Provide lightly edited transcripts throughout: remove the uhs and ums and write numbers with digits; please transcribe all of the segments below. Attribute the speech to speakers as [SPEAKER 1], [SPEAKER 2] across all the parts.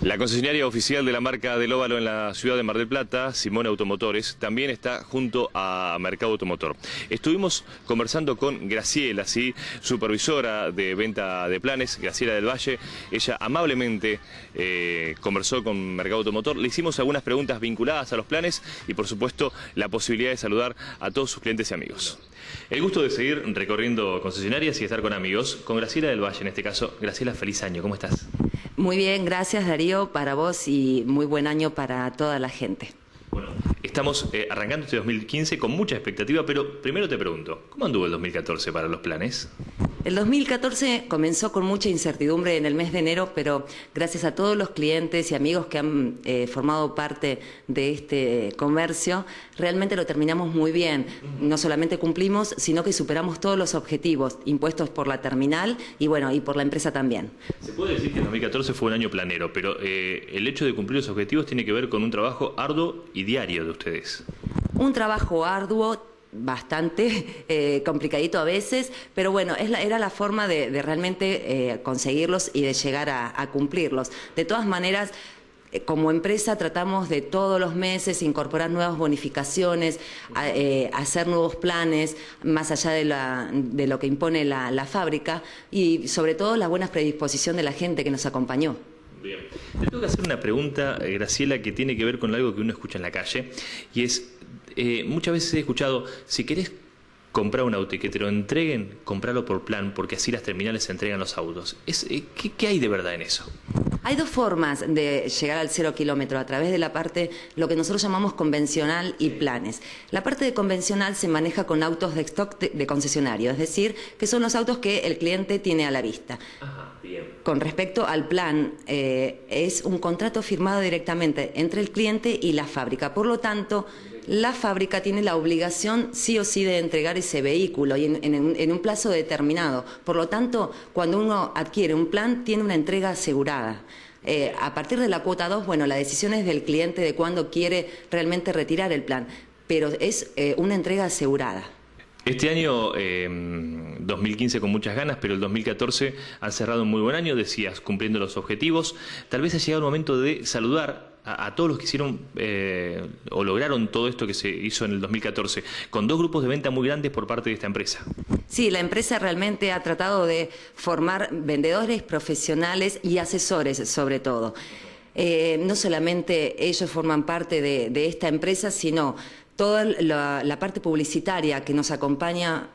[SPEAKER 1] La concesionaria oficial de la marca del Óvalo en la ciudad de Mar del Plata, Simone Automotores, también está junto a Mercado Automotor. Estuvimos conversando con Graciela, ¿sí?, supervisora de venta de planes, Graciela del Valle. Ella amablemente conversó con Mercado Automotor. Le hicimos algunas preguntas vinculadas a los planes y, por supuesto, la posibilidad de saludar a todos sus clientes y amigos. El gusto de seguir recorriendo concesionarias y estar con amigos, con Graciela del Valle en este caso. Graciela, feliz año, ¿cómo estás?
[SPEAKER 2] Muy bien, gracias Darío, para vos y muy buen año para toda la gente.
[SPEAKER 1] Bueno, estamos arrancando este 2015 con mucha expectativa, pero primero te pregunto, ¿cómo anduvo el 2014 para los planes?
[SPEAKER 2] El 2014 comenzó con mucha incertidumbre en el mes de enero, pero gracias a todos los clientes y amigos que han formado parte de este comercio, realmente lo terminamos muy bien. No solamente cumplimos, sino que superamos todos los objetivos impuestos por la terminal y bueno, y por la empresa también.
[SPEAKER 1] Se puede decir que el 2014 fue un año planero, pero el hecho de cumplir los objetivos tiene que ver con un trabajo arduo y diario de ustedes.
[SPEAKER 2] Un trabajo arduo, bastante complicadito a veces, pero bueno, era la forma de realmente conseguirlos y de llegar a cumplirlos. De todas maneras, como empresa tratamos de todos los meses incorporar nuevas bonificaciones, hacer nuevos planes, más allá de lo que impone la fábrica, y sobre todo la buena predisposición de la gente que nos acompañó.
[SPEAKER 1] Bien. Te tengo que hacer una pregunta, Graciela, que tiene que ver con algo que uno escucha en la calle, y es, muchas veces he escuchado, si querés comprar un auto y que te lo entreguen, compralo por plan, porque así las terminales entregan los autos. ¿Qué hay de verdad en eso?
[SPEAKER 2] Hay dos formas de llegar al 0 kilómetro, a través de la parte, lo que nosotros llamamos convencional y planes. La parte de convencional se maneja con autos de stock de concesionario, es decir, que son los autos que el cliente tiene a la vista.
[SPEAKER 1] Ajá, bien.
[SPEAKER 2] Con respecto al plan, es un contrato firmado directamente entre el cliente y la fábrica. Por lo tanto, la fábrica tiene la obligación sí o sí de entregar ese vehículo y en un plazo determinado. Por lo tanto, cuando uno adquiere un plan, tiene una entrega asegurada. A partir de la cuota 2, bueno, la decisión es del cliente de cuándo quiere realmente retirar el plan, pero es una entrega asegurada.
[SPEAKER 1] Este año 2015 con muchas ganas, pero el 2014 han cerrado un muy buen año, decías, cumpliendo los objetivos. Tal vez ha llegado el momento de saludar a todos los que hicieron o lograron todo esto que se hizo en el 2014, con dos grupos de venta muy grandes por parte de esta empresa.
[SPEAKER 2] Sí, la empresa realmente ha tratado de formar vendedores profesionales y asesores sobre todo. No solamente ellos forman parte de esta empresa, sino toda la parte publicitaria que nos acompaña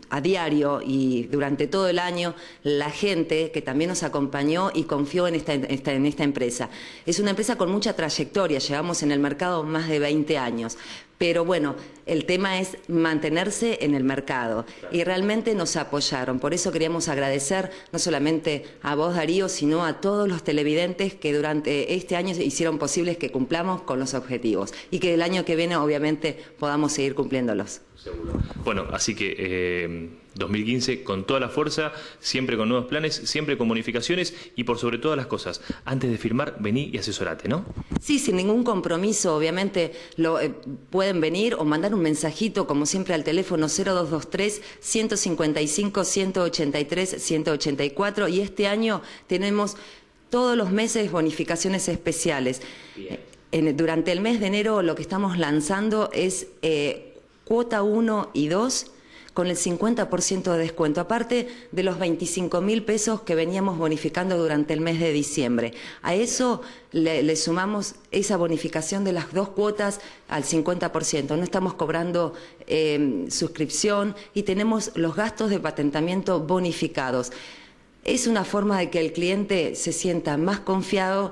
[SPEAKER 2] a diario y durante todo el año, la gente que también nos acompañó y confió en esta empresa. Es una empresa con mucha trayectoria, llevamos en el mercado más de 20 años. Pero bueno, el tema es mantenerse en el mercado y realmente nos apoyaron. Por eso queríamos agradecer no solamente a vos, Darío, sino a todos los televidentes que durante este año hicieron posibles que cumplamos con los objetivos y que el año que viene obviamente podamos seguir cumpliéndolos.
[SPEAKER 1] Seguro. Bueno, así que 2015 con toda la fuerza, siempre con nuevos planes, siempre con bonificaciones y por sobre todas las cosas, antes de firmar, vení y asesorate, ¿no?
[SPEAKER 2] Sí, sin ningún compromiso, obviamente pueden venir o mandar un mensajito, como siempre, al teléfono 0223 155 183 184 y este año tenemos todos los meses bonificaciones especiales. Durante el mes de enero lo que estamos lanzando es cuota 1 y 2 con el 50% de descuento, aparte de los 25.000 pesos que veníamos bonificando durante el mes de diciembre. A eso le sumamos esa bonificación de las dos cuotas al 50%. No estamos cobrando suscripción y tenemos los gastos de patentamiento bonificados. Es una forma de que el cliente se sienta más confiado,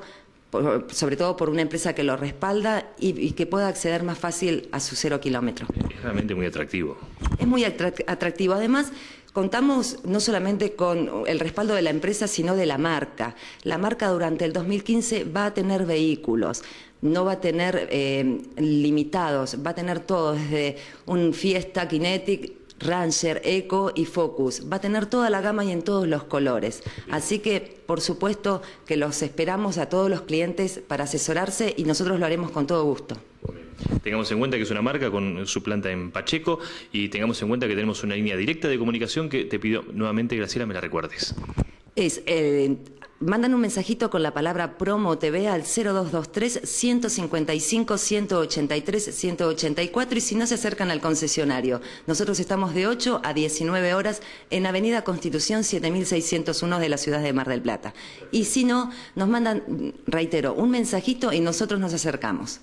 [SPEAKER 2] sobre todo por una empresa que lo respalda y que pueda acceder más fácil a su 0 kilómetro.
[SPEAKER 1] Es realmente muy atractivo.
[SPEAKER 2] Es muy atractivo. Además, contamos no solamente con el respaldo de la empresa, sino de la marca. La marca durante el 2015 va a tener vehículos, no va a tener limitados, va a tener todo, desde un Fiesta, Kinetic, Ranger, Eco y Focus. Va a tener toda la gama y en todos los colores. Así que, por supuesto, que los esperamos a todos los clientes para asesorarse y nosotros lo haremos con todo gusto.
[SPEAKER 1] Tengamos en cuenta que es una marca con su planta en Pacheco y tengamos en cuenta que tenemos una línea directa de comunicación que te pido nuevamente, Graciela, me la recuerdes.
[SPEAKER 2] Es mandan un mensajito con la palabra Promo TV al 0223 155 183 184 y si no se acercan al concesionario. Nosotros estamos de 8 a 19 horas en Avenida Constitución 7601 de la ciudad de Mar del Plata. Y si no, nos mandan, reitero, un mensajito y nosotros nos acercamos.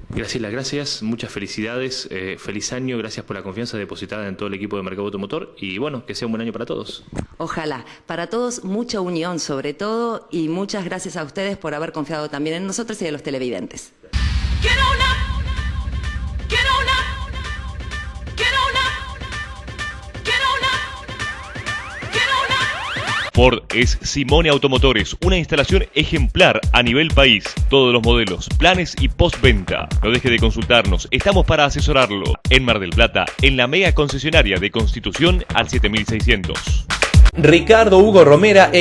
[SPEAKER 1] Graciela, gracias, muchas felicidades, feliz año, gracias por la confianza depositada en todo el equipo de Mercado Automotor y bueno, que sea un buen año para todos.
[SPEAKER 2] Ojalá, para todos mucha unión sobre todo y muchas gracias a ustedes por haber confiado también en nosotros y a los televidentes.
[SPEAKER 1] Ford es Simone Automotores, una instalación ejemplar a nivel país. Todos los modelos, planes y postventa. No deje de consultarnos, estamos para asesorarlo. En Mar del Plata, en la mega concesionaria de Constitución al 7600.
[SPEAKER 3] Ricardo Hugo Romera